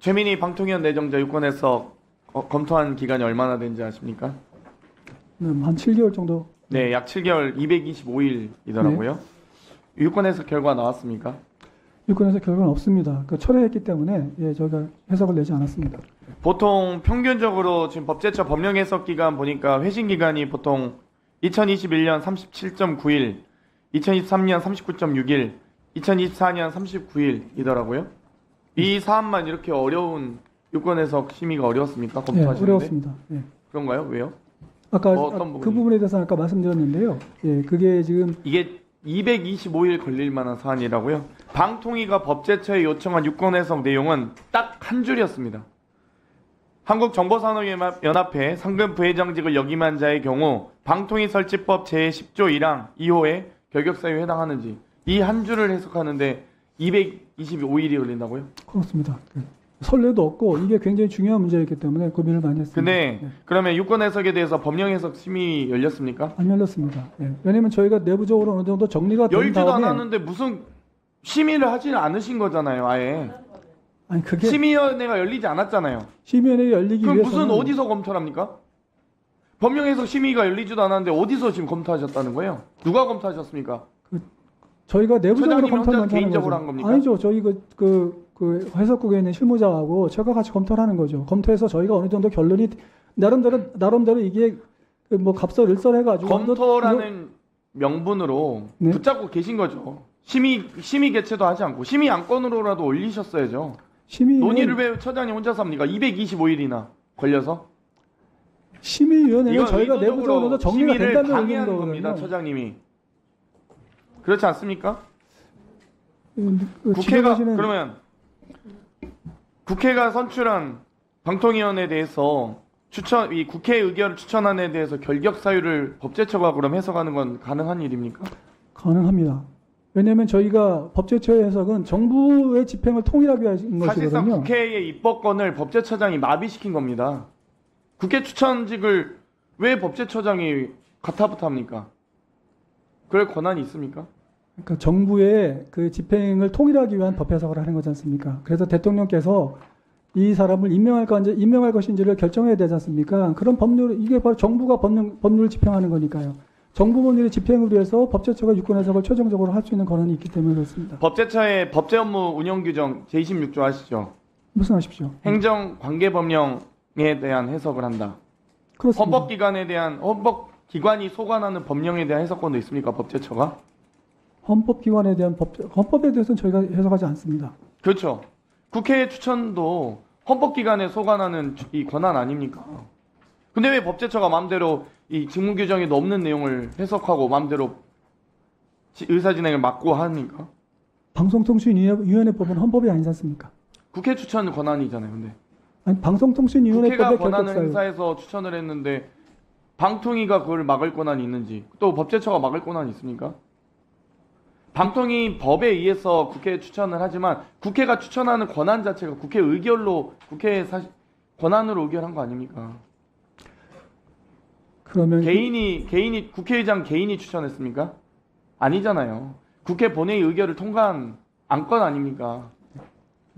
최민희 방통위원 내정자 유권해서 검토한 기간이 얼마나 된지 아십니까? 네, 한 7개월 정도. 네, 약 7개월 225일이더라고요. 유권해서 결과 나왔습니까? 유권에서 결과는 없습니다. 철회했기 때문에 저희가 해석을 내지 않았습니다. 보통 평균적으로 지금 법제처 법령 해석 기간 보니까 회신 기간이 보통 2021년 37.9일, 2023년 39.6일, 2024년 39일이더라고요. 이 사안만 이렇게 어려운 유권 해석 심의가 어려웠습니까? 검토하시는데? 어려웠습니다. 그런가요? 왜요? 아까 어떤 그 부분이? 부분에 대해서 아까 말씀드렸는데요. 그게 지금 이게 225일 걸릴 만한 사안이라고요? 방통위가 법제처에 요청한 유권 해석 내용은 딱 한 줄이었습니다. 한국정보산업연합회 상금 부회장직을 역임한 자의 경우 방통위 설치법 제10조 1항 2호의 결격사유에 해당하는지 이 한 줄을 해석하는데 225일이 걸린다고요? 그렇습니다. 선례도 없고 이게 굉장히 중요한 문제였기 때문에 고민을 많이 했습니다. 근데 그러면 유권 해석에 대해서 법령 해석 심의 열렸습니까? 안 열렸습니다. 왜냐하면 저희가 내부적으로 어느 정도 정리가 된 열지도 다음에 않았는데 무슨 심의를 하지는 않으신 거잖아요, 아예. 아니 그게 심의위원회가 열리지 않았잖아요. 심의위원회 열리기 그럼 위해서는 무슨 어디서 검토를 합니까? 법령 해석 심의가 열리지도 않았는데 어디서 지금 검토하셨다는 거예요? 누가 검토하셨습니까? 저희가 내부적으로 처장님이 혼자 검토를 먼저 하는 개인적으로 거죠. 한 겁니까? 아니죠. 저희 그 해석국에 있는 실무자하고 제가 같이 검토를 하는 거죠. 검토해서 저희가 어느 정도 결론이 나름대로 이게 뭐 갑설을설해가지고 검토라는 명분으로 네? 붙잡고 계신 거죠. 심의 개최도 하지 않고 심의 안건으로라도 올리셨어야죠. 논의를 왜 처장님 혼자서 합니까? 225일이나 걸려서 심의위원회는 이건 저희가 의도적으로 내부적으로 정리가 심의를 된다면 올리는 방해하는 겁니다, 거거든요. 처장님이. 그렇지 않습니까? 그 국회가 진행하시는- 그러면 국회가 선출한 방통위원회에 대해서 이 국회 의결을 추천안에 대해서 결격 사유를 법제처가 그럼 해석하는 건 가능한 일입니까? 가능합니다. 왜냐하면 저희가 법제처의 해석은 정부의 집행을 통일하기 위한 사실상 것이거든요. 국회의 입법권을 법제처장이 마비시킨 겁니다. 국회 추천직을 왜 법제처장이 가타부타합니까? 그럴 권한이 있습니까? 그러니까 정부의 그 집행을 통일하기 위한 법 해석을 하는 거지 않습니까? 그래서 대통령께서 이 사람을 임명할 것인지를 결정해야 되지 않습니까? 그런 이게 바로 정부가 법률을 집행하는 거니까요. 정부 법률의 집행을 위해서 법제처가 유권 해석을 최종적으로 할 수 있는 권한이 있기 때문에 그렇습니다. 법제처의 법제업무 운영규정 제26조 아시죠? 무슨 하십시오? 행정관계법령에 대한 해석을 한다. 그렇습니다. 헌법기관이 소관하는 법령에 대한 해석권도 있습니까? 법제처가? 헌법기관에 대한 헌법에 대해서는 저희가 해석하지 않습니다. 그렇죠. 국회 추천도 헌법기관에 소관하는 이 권한 아닙니까? 근데 왜 법제처가 마음대로 이 직무규정에도 없는 내용을 해석하고 마음대로 의사진행을 막고 합니까? 방송통신위원회법은 헌법이 아니지 않습니까? 국회 추천 권한이잖아요. 근데 아니, 국회가 방송통신위원회법의 권한을 결격사유. 행사해서 추천을 했는데 방통위가 그걸 막을 권한이 있는지 또 법제처가 막을 권한이 있습니까? 방통위 법에 의해서 국회에 추천을 하지만 국회가 추천하는 권한 자체가 국회 의결로 권한으로 의결한 거 아닙니까? 그러면 개인이 국회의장 개인이 추천했습니까? 아니잖아요. 국회 본회의 의결을 통과한 안건 아닙니까?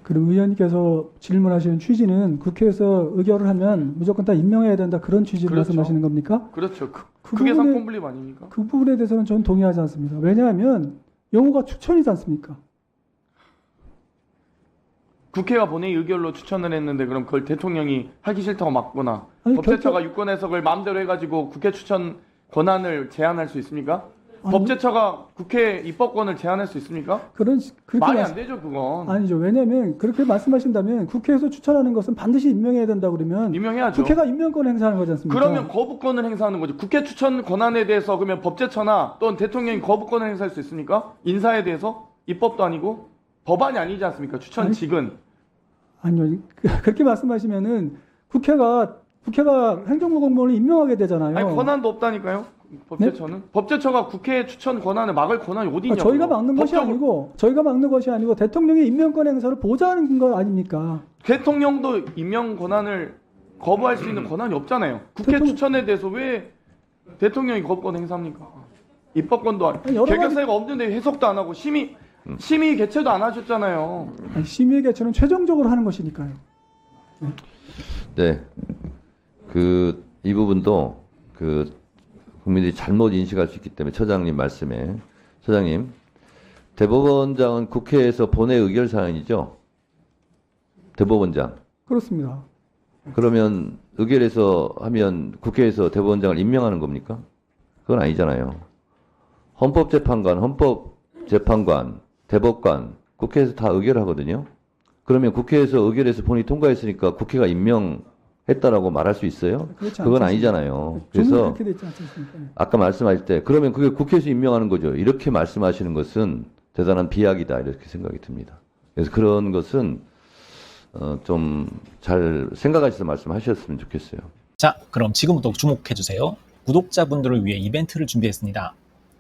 그럼 의원님께서 질문하시는 취지는 국회에서 의결을 하면 무조건 다 임명해야 된다 그런 취지로 그렇죠. 말씀하시는 겁니까? 그렇죠. 그 그게 부분에- 상권분립 아닙니까? 그 부분에 대해서는 저는 동의하지 않습니다. 왜냐하면 영어가 추천이지 않습니까? 국회가 본회의 의결로 추천을 했는데 그럼 그걸 대통령이 하기 싫다고 막거나 아니, 법제처가 유권 해석을 마음대로 해가지고 국회 추천 권한을 제한할 수 있습니까? 아니, 법제처가 국회 입법권을 제한할 수 있습니까? 그렇게 말이 말씀- 안 되죠 그건. 아니죠. 왜냐하면 그렇게 말씀하신다면 국회에서 추천하는 것은 반드시 임명해야 된다 그러면 임명해야죠. 국회가 임명권 행사하는 거지 않습니까? 그러면 거부권을 행사하는 거죠. 국회 추천 권한에 대해서 그러면 법제처나 또는 대통령이 거부권을 행사할 수 있습니까? 인사에 대해서 입법도 아니고 법안이 아니지 않습니까? 추천직은. 아니요. 그렇게 말씀하시면은 국회가 행정부 공무원을 임명하게 되잖아요. 아니 권한도 없다니까요. 법제처는 법제처가 국회 추천 권한을 막을 권한이 어디 있냐고. 저희가 막는 것이 아니고 대통령의 임명권 행사를 보좌하는 거 아닙니까? 대통령도 임명 권한을 거부할 수 있는 권한이 없잖아요. 국회 추천에 대해서 왜 대통령이 거부권 행사합니까? 입법권도 여러 가지- 결격사유가 없는데 해석도 안 하고 심의 개최도 안 하셨잖아요. 아니, 심의 개최는 최종적으로 하는 것이니까요. 네. 이 부분도 국민들이 잘못 인식할 수 있기 때문에 처장님 말씀에. 처장님, 대법원장은 국회에서 본회 의결 사항이죠? 대법원장. 그렇습니다. 그러면 의결해서 하면 국회에서 대법원장을 임명하는 겁니까? 그건 아니잖아요. 헌법재판관, 헌법재판관, 대법관, 국회에서 다 의결하거든요. 그러면 국회에서 의결해서 본이 통과했으니까 국회가 임명했다라고 말할 수 있어요? 그렇지 그건 않습니다. 아니잖아요. 종문이 그래서 그렇게 되지 않습니까? 네. 아까 말씀하실 때 그러면 그게 국회에서 임명하는 거죠. 이렇게 말씀하시는 것은 대단한 비약이다 이렇게 생각이 듭니다. 그래서 그런 것은 좀 잘 생각하셔서 말씀하셨으면 좋겠어요. 자, 그럼 지금부터 주목해주세요. 구독자분들을 위해 이벤트를 준비했습니다.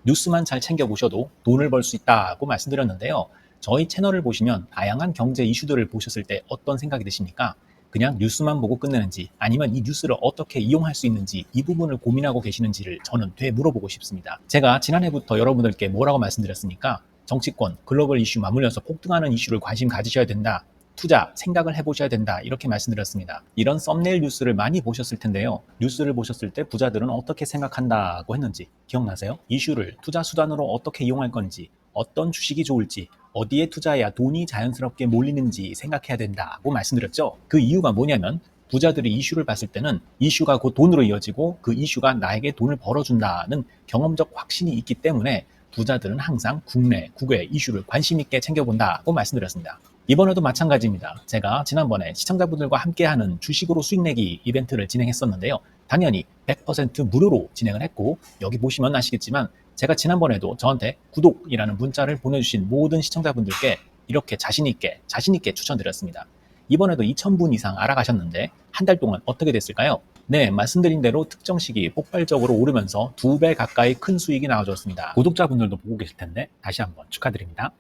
뉴스만 잘 챙겨보셔도 돈을 벌 수 있다고 말씀드렸는데요. 저희 채널을 보시면 다양한 경제 이슈들을 보셨을 때 어떤 생각이 드십니까? 그냥 뉴스만 보고 끝내는지 아니면 이 뉴스를 어떻게 이용할 수 있는지 이 부분을 고민하고 계시는지를 저는 되물어보고 싶습니다. 제가 지난해부터 여러분들께 뭐라고 말씀드렸습니까? 정치권, 글로벌 이슈 맞물려서 폭등하는 이슈를 관심 가지셔야 된다. 투자, 생각을 해보셔야 된다. 이렇게 말씀드렸습니다. 이런 썸네일 뉴스를 많이 보셨을 텐데요. 뉴스를 보셨을 때 부자들은 어떻게 생각한다고 했는지 기억나세요? 이슈를 투자 수단으로 어떻게 이용할 건지, 어떤 주식이 좋을지, 어디에 투자해야 돈이 자연스럽게 몰리는지 생각해야 된다고 말씀드렸죠. 그 이유가 뭐냐면 부자들이 이슈를 봤을 때는 이슈가 곧 돈으로 이어지고 그 이슈가 나에게 돈을 벌어준다는 경험적 확신이 있기 때문에 부자들은 항상 국내, 국외 이슈를 관심 있게 챙겨본다고 말씀드렸습니다. 이번에도 마찬가지입니다. 제가 지난번에 시청자분들과 함께하는 주식으로 수익 내기 이벤트를 진행했었는데요. 당연히 100% 무료로 진행을 했고 여기 보시면 아시겠지만 제가 지난번에도 저한테 구독이라는 문자를 보내주신 모든 시청자분들께 이렇게 자신있게 추천드렸습니다. 이번에도 2,000분 이상 알아가셨는데 한 달 동안 어떻게 됐을까요? 네, 말씀드린 대로 특정 시기 폭발적으로 오르면서 2배 가까이 큰 수익이 나와줬습니다. 구독자분들도 보고 계실 텐데 다시 한번 축하드립니다.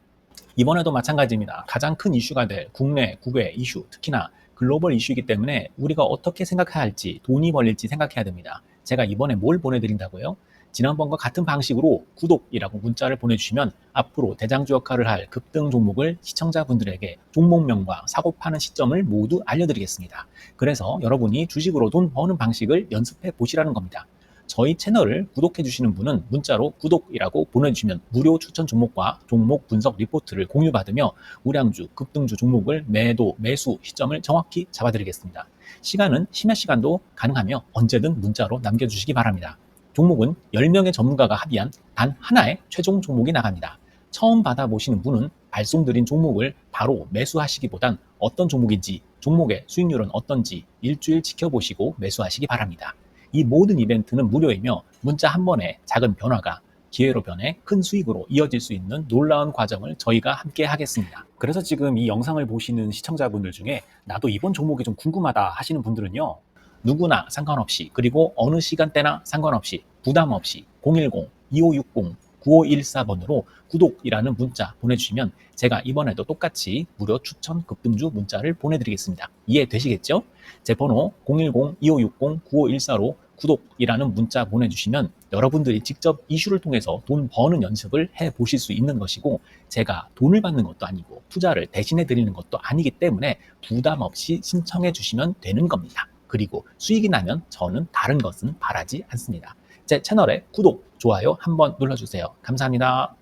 이번에도 마찬가지입니다. 가장 큰 이슈가 될 국내, 국외 이슈, 특히나 글로벌 이슈이기 때문에 우리가 어떻게 생각해야 할지, 돈이 벌릴지 생각해야 됩니다. 제가 이번에 뭘 보내드린다고요? 지난번과 같은 방식으로 구독이라고 문자를 보내주시면 앞으로 대장주 역할을 할 급등 종목을 시청자분들에게 종목명과 사고 파는 시점을 모두 알려드리겠습니다. 그래서 여러분이 주식으로 돈 버는 방식을 연습해 보시라는 겁니다. 저희 채널을 구독해 주시는 분은 문자로 구독이라고 보내주시면 무료 추천 종목과 종목 분석 리포트를 공유받으며 우량주, 급등주 종목을 매도, 매수 시점을 정확히 잡아드리겠습니다. 시간은 심야 시간도 가능하며 언제든 문자로 남겨주시기 바랍니다. 종목은 10명의 전문가가 합의한 단 하나의 최종 종목이 나갑니다. 처음 받아보시는 분은 발송드린 종목을 바로 매수하시기보단 어떤 종목인지, 종목의 수익률은 어떤지 일주일 지켜보시고 매수하시기 바랍니다. 이 모든 이벤트는 무료이며 문자 한 번에 작은 변화가 기회로 변해 큰 수익으로 이어질 수 있는 놀라운 과정을 저희가 함께 하겠습니다. 그래서 지금 이 영상을 보시는 시청자분들 중에 나도 이번 종목이 좀 궁금하다 하시는 분들은요. 누구나 상관없이 그리고 어느 시간대나 상관없이 부담 없이 010-2560-9514번으로 구독이라는 문자 보내주시면 제가 이번에도 똑같이 무료 추천 급등주 문자를 보내드리겠습니다. 이해되시겠죠? 제 번호 010-2560-9514로 구독이라는 문자 보내주시면 여러분들이 직접 이슈를 통해서 돈 버는 연습을 해보실 수 있는 것이고 제가 돈을 받는 것도 아니고 투자를 대신해 드리는 것도 아니기 때문에 부담 없이 신청해 주시면 되는 겁니다. 그리고 수익이 나면 저는 다른 것은 바라지 않습니다. 제 채널에 구독, 좋아요 한번 눌러주세요. 감사합니다.